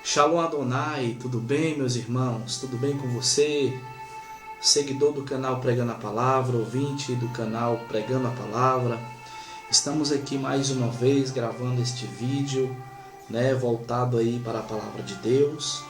Shalom Adonai, tudo bem, meus irmãos? Tudo bem com você? Seguidor do canal Pregando a Palavra, ouvinte do canal Pregando a Palavra. Estamos aqui mais uma vez gravando este vídeo, voltado aí para a Palavra de Deus.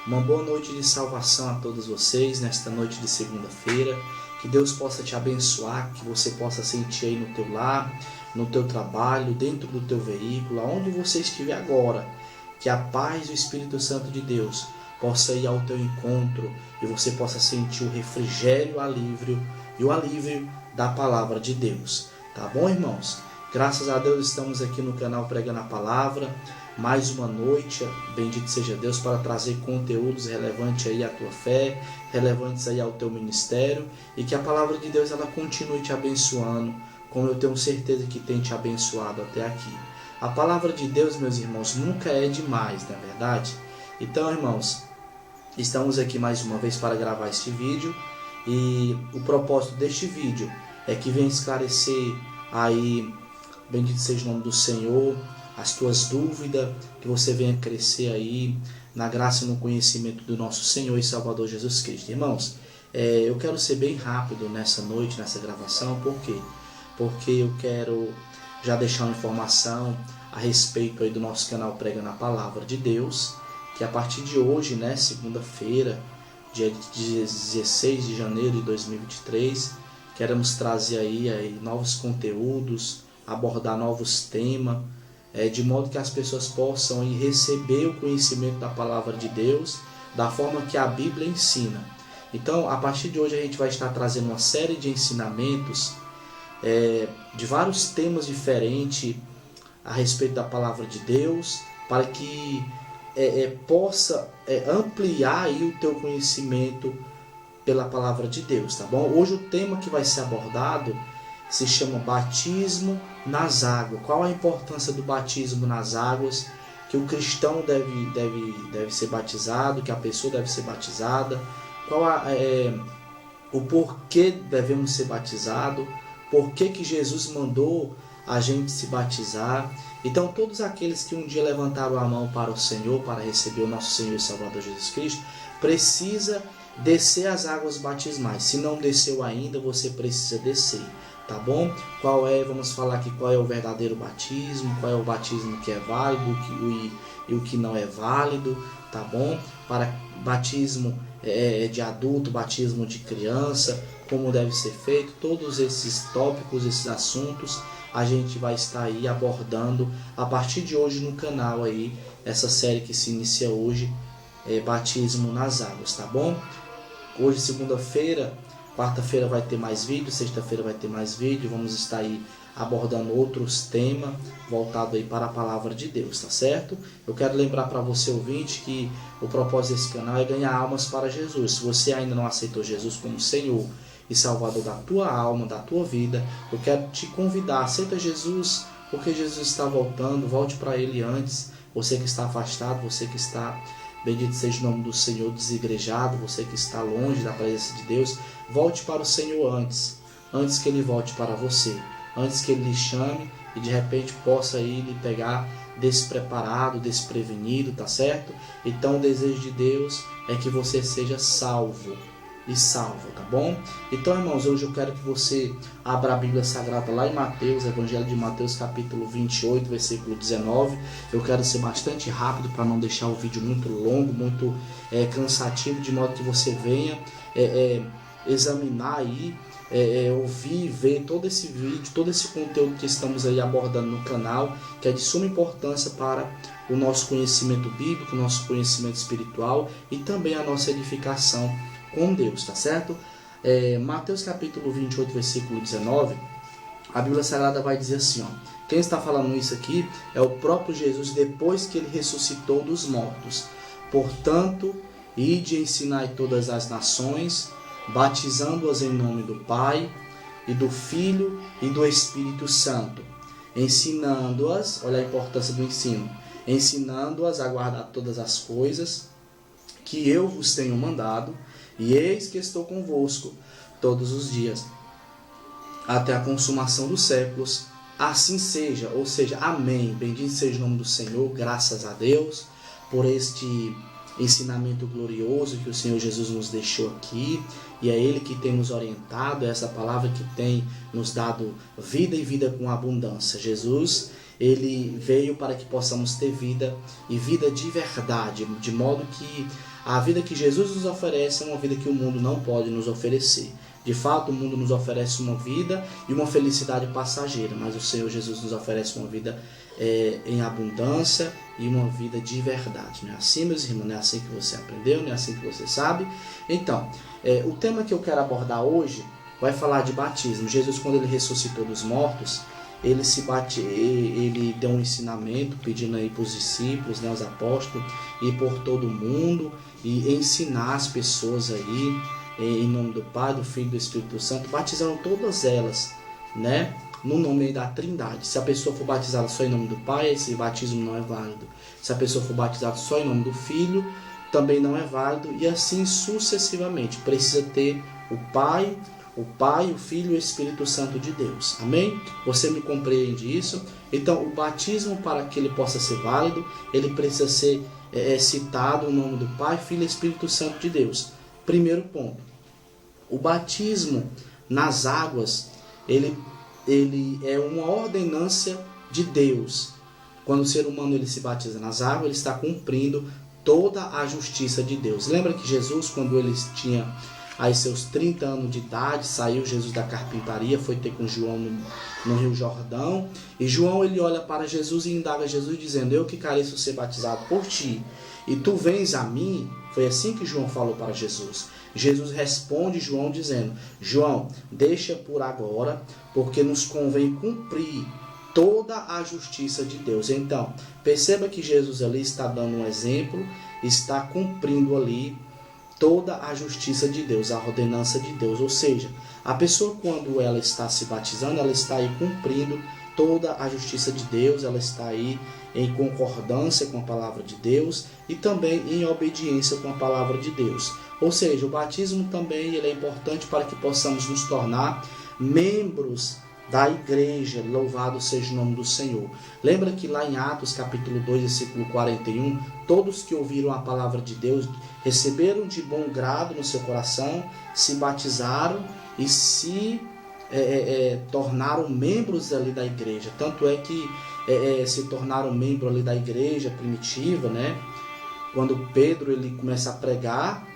Uma boa noite de salvação a todos vocês nesta noite de segunda-feira. Que Deus possa te abençoar, que você possa sentir aí no teu lar, no teu trabalho, dentro do teu veículo, aonde você estiver agora. Que a paz do Espírito Santo de Deus possa ir ao teu encontro e você possa sentir o refrigério, o alívio da palavra de Deus. Tá bom, irmãos? Graças a Deus estamos aqui no canal Pregando a Palavra. Mais uma noite, bendito seja Deus, para trazer conteúdos relevantes aí à tua fé, relevantes aí ao teu ministério, e que a palavra de Deus ela continue te abençoando, como eu tenho certeza que tem te abençoado até aqui. A palavra de Deus, meus irmãos, nunca é demais, não é verdade? Então, irmãos, estamos aqui mais uma vez para gravar este vídeo, e o propósito deste vídeo é que venha esclarecer aí, bendito seja o nome do Senhor, as tuas dúvidas, que você venha crescer aí na graça e no conhecimento do nosso Senhor e Salvador Jesus Cristo. Irmãos, eu quero ser bem rápido nessa noite, nessa gravação. Por quê? Porque eu quero já deixar uma informação a respeito aí do nosso canal Pregando a Palavra de Deus, que a partir de hoje, segunda-feira, dia 16 de janeiro de 2023, queremos trazer aí novos conteúdos, abordar novos temas, de modo que as pessoas possam aí receber o conhecimento da Palavra de Deus da forma que a Bíblia ensina. Então, a partir de hoje a gente vai estar trazendo uma série de ensinamentos de vários temas diferentes a respeito da Palavra de Deus, para que possa ampliar aí o teu conhecimento pela Palavra de Deus, tá bom? Hoje o tema que vai ser abordado se chama batismo nas águas. Qual a importância do batismo nas águas? Que o cristão deve ser batizado, que a pessoa deve ser batizada. O porquê devemos ser batizados? Por que Jesus mandou a gente se batizar? Então, todos aqueles que um dia levantaram a mão para o Senhor, para receber o nosso Senhor e Salvador Jesus Cristo, precisa descer as águas batismais. Se não desceu ainda, você precisa descer, tá bom? Vamos falar aqui qual é o verdadeiro batismo, qual é o batismo que é válido e o que não é válido, tá bom? Para batismo de adulto, batismo de criança, como deve ser feito, todos esses tópicos, esses assuntos, a gente vai estar aí abordando a partir de hoje no canal aí, essa série que se inicia hoje, batismo nas águas, tá bom? Hoje, segunda-feira, quarta-feira vai ter mais vídeo, sexta-feira vai ter mais vídeo, vamos estar aí abordando outros temas voltados aí para a Palavra de Deus, tá certo? Eu quero lembrar para você, ouvinte, que o propósito desse canal é ganhar almas para Jesus. Se você ainda não aceitou Jesus como Senhor e Salvador da tua alma, da tua vida, eu quero te convidar, aceita Jesus, porque Jesus está voltando, volte para Ele antes. Você que está afastado, você que está, bendito seja o nome do Senhor, desigrejado, você que está longe da presença de Deus, volte para o Senhor antes que Ele volte para você, antes que Ele lhe chame e de repente possa ir lhe pegar despreparado, desprevenido, tá certo? Então o desejo de Deus é que você seja salvo e salvo, tá bom? Então, irmãos, hoje eu quero que você abra a Bíblia Sagrada lá em Mateus, Evangelho de Mateus, capítulo 28, versículo 19. Eu quero ser bastante rápido para não deixar o vídeo muito longo, muito cansativo, de modo que você venha examinar aí, ouvir, ver todo esse vídeo, todo esse conteúdo que estamos aí abordando no canal, que é de suma importância para o nosso conhecimento bíblico, o nosso conhecimento espiritual e também a nossa edificação com Deus, tá certo? Mateus capítulo 28, versículo 19, a Bíblia Sagrada vai dizer assim, quem está falando isso aqui é o próprio Jesus depois que Ele ressuscitou dos mortos. Portanto, ide e ensinai todas as nações, batizando-as em nome do Pai, e do Filho e do Espírito Santo, ensinando-as, olha a importância do ensino, ensinando-as a guardar todas as coisas que eu vos tenho mandado, e eis que estou convosco todos os dias, até a consumação dos séculos. Assim seja, ou seja, amém. Bendito seja o nome do Senhor, graças a Deus. por este ensinamento glorioso que o Senhor Jesus nos deixou aqui, e é Ele que tem nos orientado, é essa palavra que tem nos dado vida e vida com abundância. Jesus, Ele veio para que possamos ter vida e vida de verdade, de modo que a vida que Jesus nos oferece é uma vida que o mundo não pode nos oferecer. De fato, o mundo nos oferece uma vida e uma felicidade passageira, mas o Senhor Jesus nos oferece uma vida em abundância e uma vida de verdade. Não é assim, meus irmãos? Não é assim que você aprendeu, não é assim que você sabe? Então, o tema que eu quero abordar hoje vai falar de batismo. Jesus, quando ele ressuscitou dos mortos, ele deu um ensinamento pedindo aí para os discípulos, né, os apóstolos, ir por todo o mundo e ensinar as pessoas aí em nome do Pai, do Filho e do Espírito Santo, batizando todas elas, né, no nome da Trindade. Se a pessoa for batizada só em nome do Pai, esse batismo não é válido. Se a pessoa for batizada só em nome do Filho, também não é válido, e assim sucessivamente. Precisa ter o Pai, o Filho e o Espírito Santo de Deus. Amém? Você me compreende isso? Então, o batismo, para que ele possa ser válido, ele precisa ser citado o nome do Pai, Filho e Espírito Santo de Deus. Primeiro ponto. O batismo nas águas, ele é uma ordenância de Deus. Quando o ser humano ele se batiza nas águas, ele está cumprindo toda a justiça de Deus. Lembra que Jesus, quando ele tinha aí seus 30 anos de idade, saiu Jesus da carpintaria, foi ter com João no Rio Jordão, e João ele olha para Jesus e indaga Jesus dizendo: eu que careço ser batizado por ti, e tu vens a mim? Foi assim que João falou para Jesus. Jesus responde João dizendo: João, deixa por agora, porque nos convém cumprir toda a justiça de Deus. Então, perceba que Jesus ali está dando um exemplo, está cumprindo ali toda a justiça de Deus, a ordenança de Deus. Ou seja, a pessoa, quando ela está se batizando, ela está aí cumprindo toda a justiça de Deus, ela está aí em concordância com a palavra de Deus e também em obediência com a palavra de Deus. Ou seja, o batismo também ele é importante para que possamos nos tornar membros da igreja. Louvado seja o nome do Senhor. Lembra que lá em Atos capítulo 2, versículo 41, todos que ouviram a palavra de Deus receberam de bom grado no seu coração, se batizaram e se tornaram membros ali da igreja. Tanto é que se tornaram membros ali da igreja primitiva, né? Quando Pedro ele começa a pregar,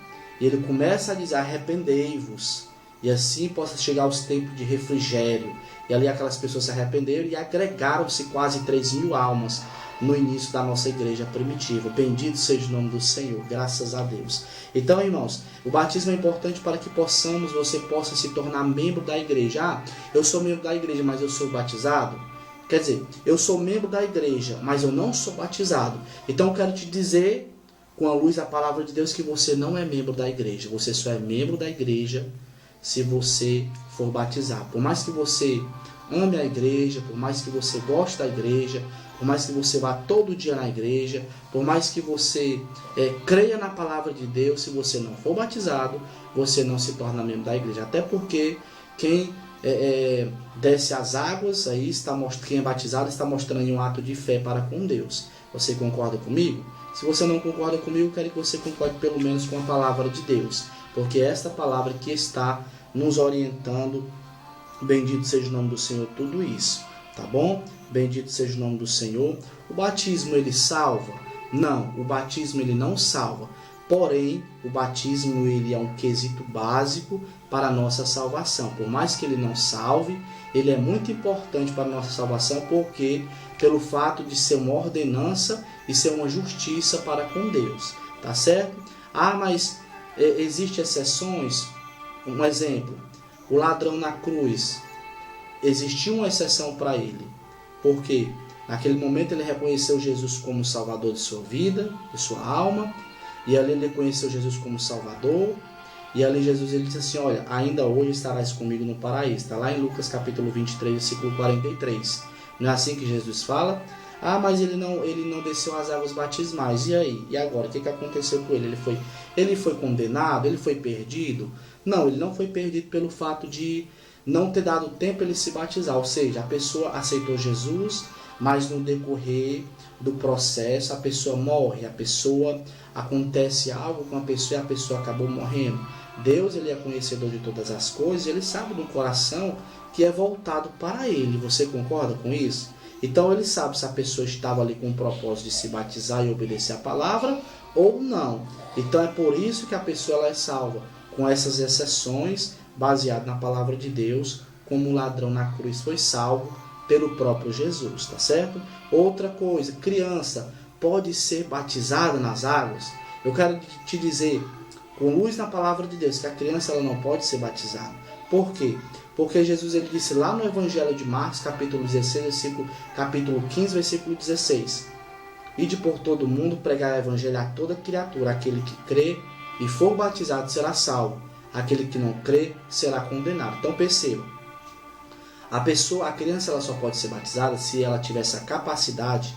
ele começa a dizer: arrependei-vos, e assim possa chegar os tempos de refrigério. E ali aquelas pessoas se arrependeram e agregaram-se quase 3.000 almas no início da nossa igreja primitiva. Bendito seja o nome do Senhor, graças a Deus. Então, irmãos, o batismo é importante para que você possa se tornar membro da igreja. Eu sou membro da igreja, mas eu sou batizado? Quer dizer, eu sou membro da igreja, mas eu não sou batizado. Então eu quero te dizer, com a luz da palavra de Deus, que você não é membro da igreja. Você só é membro da igreja se você for batizado. Por mais que você ame a igreja, por mais que você goste da igreja, por mais que você vá todo dia na igreja, por mais que você creia na palavra de Deus, se você não for batizado, você não se torna membro da igreja. Até porque quem desce as águas, aí quem é batizado está mostrando um ato de fé para com Deus. Você concorda comigo? Se você não concorda comigo, eu quero que você concorde pelo menos com a palavra de Deus, porque é esta palavra que está nos orientando. Bendito seja o nome do Senhor, tudo isso, tá bom? Bendito seja o nome do Senhor. O batismo ele salva? Não, o batismo ele não salva. Porém, o batismo ele é um quesito básico para a nossa salvação. Por mais que ele não salve, ele é muito importante para a nossa salvação, porque pelo fato de ser uma ordenança e ser uma justiça para com Deus, tá certo? Mas existem exceções. Um exemplo, o ladrão na cruz, existiu uma exceção para ele, porque naquele momento ele reconheceu Jesus como Salvador de sua vida, de sua alma, e ali ele reconheceu Jesus como Salvador, e ali Jesus ele disse assim: olha, ainda hoje estarás comigo no paraíso. Está lá em Lucas capítulo 23, versículo 43. Não é assim que Jesus fala? Mas ele não desceu as águas batismais. E aí? E agora? O que aconteceu com ele? Ele foi condenado? Ele foi perdido? Não, ele não foi perdido pelo fato de não ter dado tempo ele se batizar. Ou seja, a pessoa aceitou Jesus, mas no decorrer do processo a pessoa morre, acontece algo com a pessoa e a pessoa acabou morrendo. Deus, ele é conhecedor de todas as coisas, ele sabe do coração que é voltado para ele. Você concorda com isso? Então ele sabe se a pessoa estava ali com o propósito de se batizar e obedecer a palavra ou não. Então é por isso que a pessoa ela é salva, com essas exceções, baseado na palavra de Deus, como o ladrão na cruz foi salvo pelo próprio Jesus, tá certo? Outra coisa, criança pode ser batizada nas águas? Eu quero te dizer, com luz na palavra de Deus, que a criança ela não pode ser batizada. Por quê? Porque Jesus ele disse lá no Evangelho de Marcos, capítulo 16, capítulo 15, versículo 16. Ide por todo o mundo, pregar o Evangelho a toda criatura. Aquele que crê e for batizado será salvo. Aquele que não crê será condenado. Então perceba, a criança ela só pode ser batizada se ela tiver essa capacidade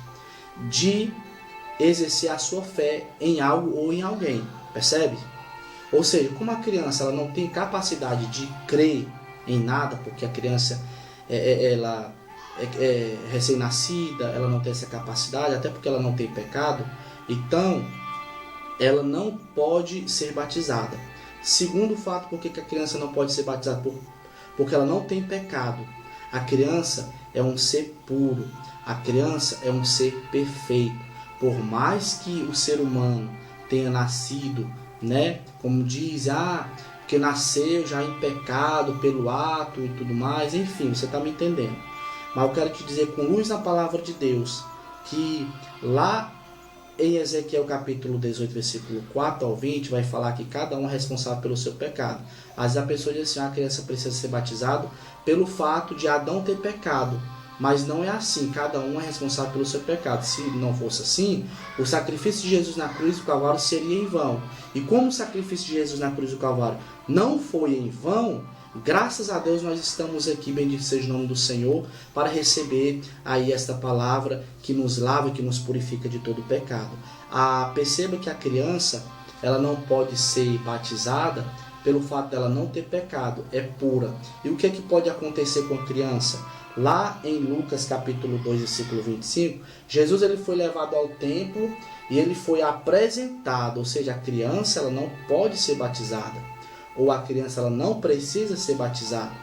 de exercer a sua fé em algo ou em alguém. Percebe? Ou seja, como a criança ela não tem capacidade de crer em nada, porque a criança ela é recém-nascida, ela não tem essa capacidade, até porque ela não tem pecado, então ela não pode ser batizada. Segundo fato, por que a criança não pode ser batizada? Porque ela não tem pecado. A criança é um ser puro, a criança é um ser perfeito. Por mais que o ser humano tenha nascido, como diz, porque nasceu já em pecado pelo ato e tudo mais, enfim, você está me entendendo. Mas eu quero te dizer com luz na palavra de Deus, que lá em Ezequiel capítulo 18, versículo 4 ao 20, vai falar que cada um é responsável pelo seu pecado. Às vezes a pessoa diz assim, a criança precisa ser batizada pelo fato de Adão ter pecado. Mas não é assim, cada um é responsável pelo seu pecado. Se não fosse assim, o sacrifício de Jesus na cruz do Calvário seria em vão. E como o sacrifício de Jesus na cruz do Calvário não foi em vão, graças a Deus nós estamos aqui, bendito seja o nome do Senhor, para receber aí esta palavra que nos lava, que nos purifica de todo o pecado. Perceba que a criança, ela não pode ser batizada pelo fato dela não ter pecado, é pura. E o que é que pode acontecer com a criança? Lá em Lucas capítulo 2, versículo 25, Jesus ele foi levado ao templo e ele foi apresentado, ou seja, a criança ela não pode ser batizada, ou a criança ela não precisa ser batizada,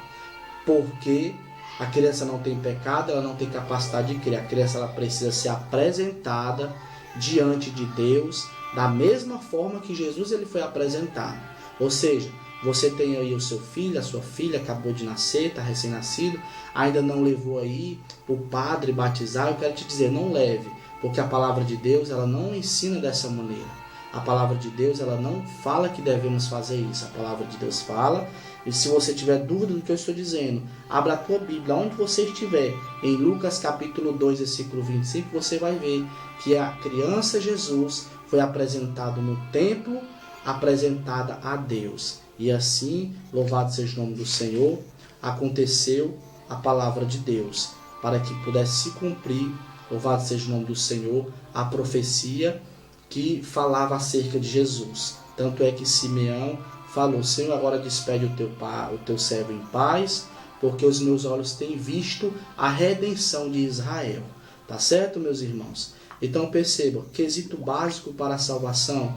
porque a criança não tem pecado, ela não tem capacidade de crer. A criança ela precisa ser apresentada diante de Deus da mesma forma que Jesus ele foi apresentado. Ou seja, você tem aí o seu filho, a sua filha, acabou de nascer, está recém-nascido, ainda não levou aí o padre batizar. Eu quero te dizer, não leve, porque a palavra de Deus ela não ensina dessa maneira. A palavra de Deus ela não fala que devemos fazer isso. A palavra de Deus fala, e se você tiver dúvida do que eu estou dizendo, abra a tua Bíblia, onde você estiver, em Lucas capítulo 2, versículo 25, você vai ver que a criança Jesus foi apresentado no templo, apresentada a Deus. E assim, louvado seja o nome do Senhor, aconteceu a palavra de Deus, para que pudesse se cumprir, louvado seja o nome do Senhor, a profecia que falava acerca de Jesus. Tanto é que Simeão falou, Senhor, agora despede o teu servo em paz, porque os meus olhos têm visto a redenção de Israel. Tá certo, meus irmãos? Então perceba, quesito básico para a salvação,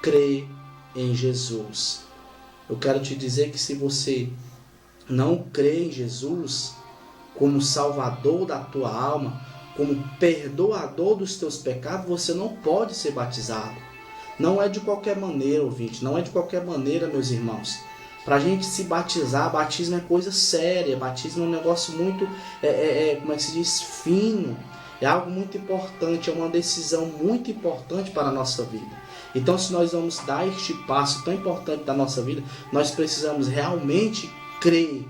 crê em Jesus. Eu quero te dizer que se você não crê em Jesus como Salvador da tua alma, como perdoador dos teus pecados, você não pode ser batizado. Não é de qualquer maneira, ouvinte, não é de qualquer maneira, meus irmãos. Para a gente se batizar, batismo é coisa séria, batismo é um negócio muito, como é que se diz, fino. É algo muito importante, é uma decisão muito importante para a nossa vida. Então, se nós vamos dar este passo tão importante da nossa vida, nós precisamos realmente crer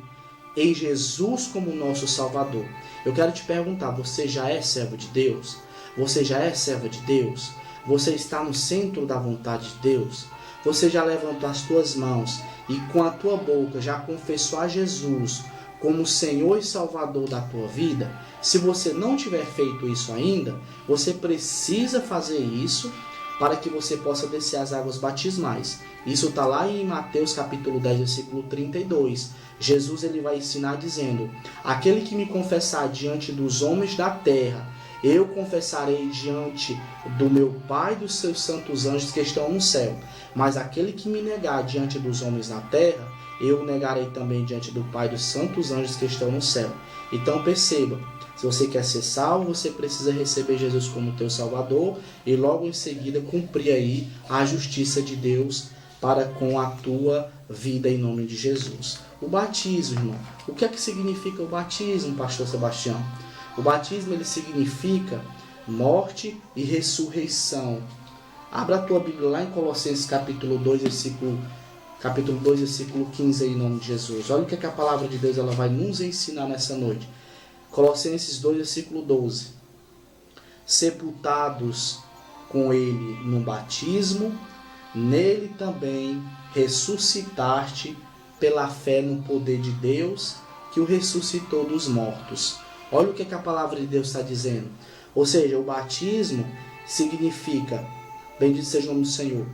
em Jesus como nosso Salvador. Eu quero te perguntar, você já é servo de Deus? Você já é serva de Deus? Você está no centro da vontade de Deus? Você já levantou as tuas mãos e com a tua boca já confessou a Jesus como Senhor e Salvador da tua vida? Se você não tiver feito isso ainda, você precisa fazer isso para que você possa descer as águas batismais. Isso está lá em Mateus capítulo 10, versículo 32. Jesus ele vai ensinar dizendo: aquele que me confessar diante dos homens da terra, eu confessarei diante do meu Pai e dos seus santos anjos que estão no céu. Mas aquele que me negar diante dos homens na terra, eu o negarei também diante do Pai e dos santos anjos que estão no céu. Então perceba, se você quer ser salvo, você precisa receber Jesus como teu Salvador e logo em seguida cumprir aí a justiça de Deus para com a tua vida em nome de Jesus. O batismo, irmão. O que é que significa o batismo, pastor Sebastião? O batismo ele significa morte e ressurreição. Abra a tua Bíblia lá em Colossenses capítulo 2, versículo 15 aí, em nome de Jesus. Olha o que a palavra de Deus ela vai nos ensinar nessa noite. Colossenses 2, versículo 12. Sepultados com ele no batismo, nele também ressuscitaste pela fé no poder de Deus, que o ressuscitou dos mortos. Olha o que a palavra de Deus está dizendo. Ou seja, o batismo significa, bendito seja o nome do Senhor,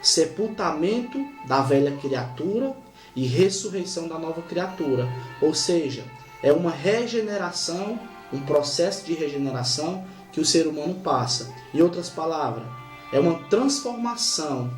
sepultamento da velha criatura e ressurreição da nova criatura. Ou seja, é uma regeneração, um processo de regeneração que o ser humano passa. Em outras palavras, é uma transformação,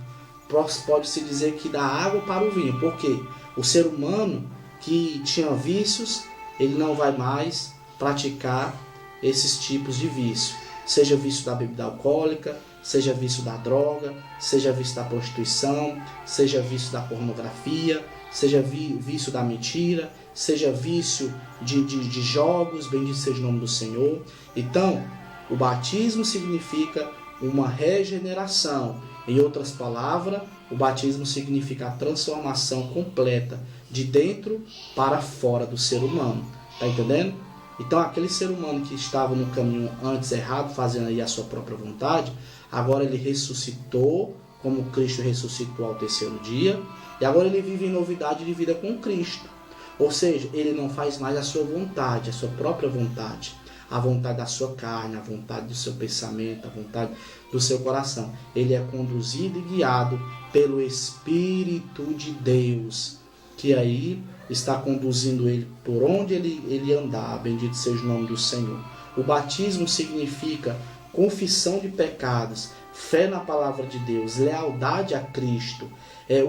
pode-se dizer que da água para o vinho. Por quê? O ser humano que tinha vícios, ele não vai mais praticar esses tipos de vício. Seja vício da bebida alcoólica, seja vício da droga, seja vício da prostituição, seja vício da pornografia, seja vício da mentira, seja vício de jogos, bendito seja o nome do Senhor. Então, o batismo significa uma regeneração. Em outras palavras, o batismo significa a transformação completa de dentro para fora do ser humano. Está entendendo? Então, aquele ser humano que estava no caminho antes errado, fazendo aí a sua própria vontade, agora ele ressuscitou, como Cristo ressuscitou ao terceiro dia, e agora ele vive em novidade de vida com Cristo. Ou seja, ele não faz mais a sua vontade, a sua própria vontade, a vontade da sua carne, a vontade do seu pensamento, a vontade do seu coração. Ele é conduzido e guiado pelo Espírito de Deus, que aí está conduzindo ele por onde ele andar. Bendito seja o nome do Senhor. O batismo significa confissão de pecados, fé na palavra de Deus, lealdade a Cristo,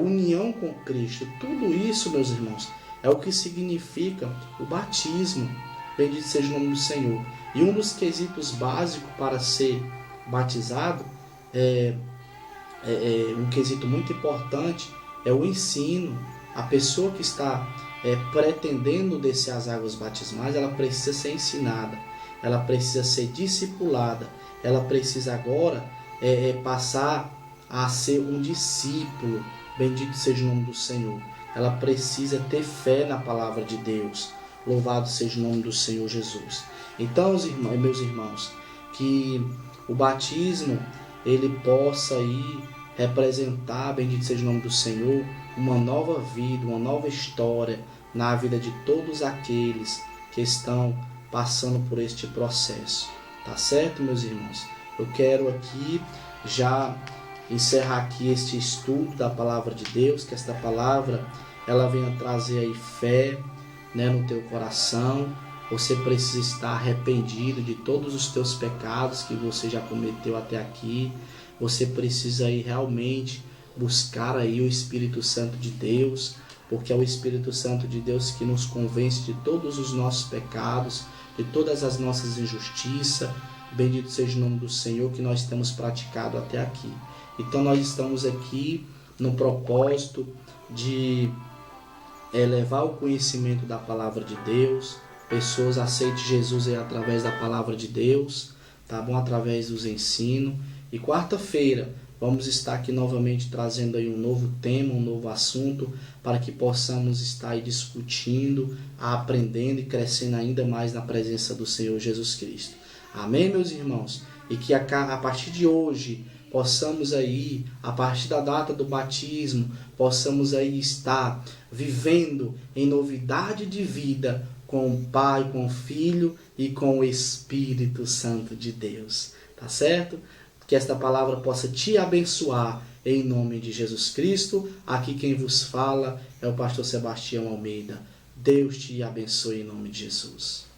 união com Cristo. Tudo isso, meus irmãos, é o que significa o batismo. Bendito seja o nome do Senhor. E um dos quesitos básicos para ser batizado, um quesito muito importante, é o ensino. A pessoa que está pretendendo descer as águas batismais, ela precisa ser ensinada, ela precisa ser discipulada, ela precisa agora passar a ser um discípulo. Bendito seja o nome do Senhor. Ela precisa ter fé na palavra de Deus. Louvado seja o nome do Senhor Jesus. Então, meus irmãos, que o batismo ele possa aí representar, bendito seja o nome do Senhor, uma nova vida, uma nova história na vida de todos aqueles que estão passando por este processo. Tá certo, meus irmãos? Eu quero aqui já encerrar aqui este estudo da palavra de Deus, que esta palavra ela venha trazer aí fé, né, no teu coração. Você precisa estar arrependido de todos os teus pecados que você já cometeu até aqui. Você precisa aí realmente buscar aí o Espírito Santo de Deus, porque é o Espírito Santo de Deus que nos convence de todos os nossos pecados, de todas as nossas injustiças. Bendito seja o nome do Senhor que nós temos praticado até aqui. Então nós estamos aqui no propósito de levar o conhecimento da palavra de Deus. Pessoas aceitem Jesus aí através da palavra de Deus, tá bom? Através dos ensinos. E quarta-feira vamos estar aqui novamente trazendo aí um novo tema, um novo assunto, para que possamos estar aí discutindo, aprendendo e crescendo ainda mais na presença do Senhor Jesus Cristo. Amém, meus irmãos? E que a partir de hoje possamos aí, a partir da data do batismo, possamos aí estar vivendo em novidade de vida com o Pai, com o Filho e com o Espírito Santo de Deus. Tá certo? Que esta palavra possa te abençoar em nome de Jesus Cristo. Aqui quem vos fala é o pastor Sebastião Almeida. Deus te abençoe em nome de Jesus.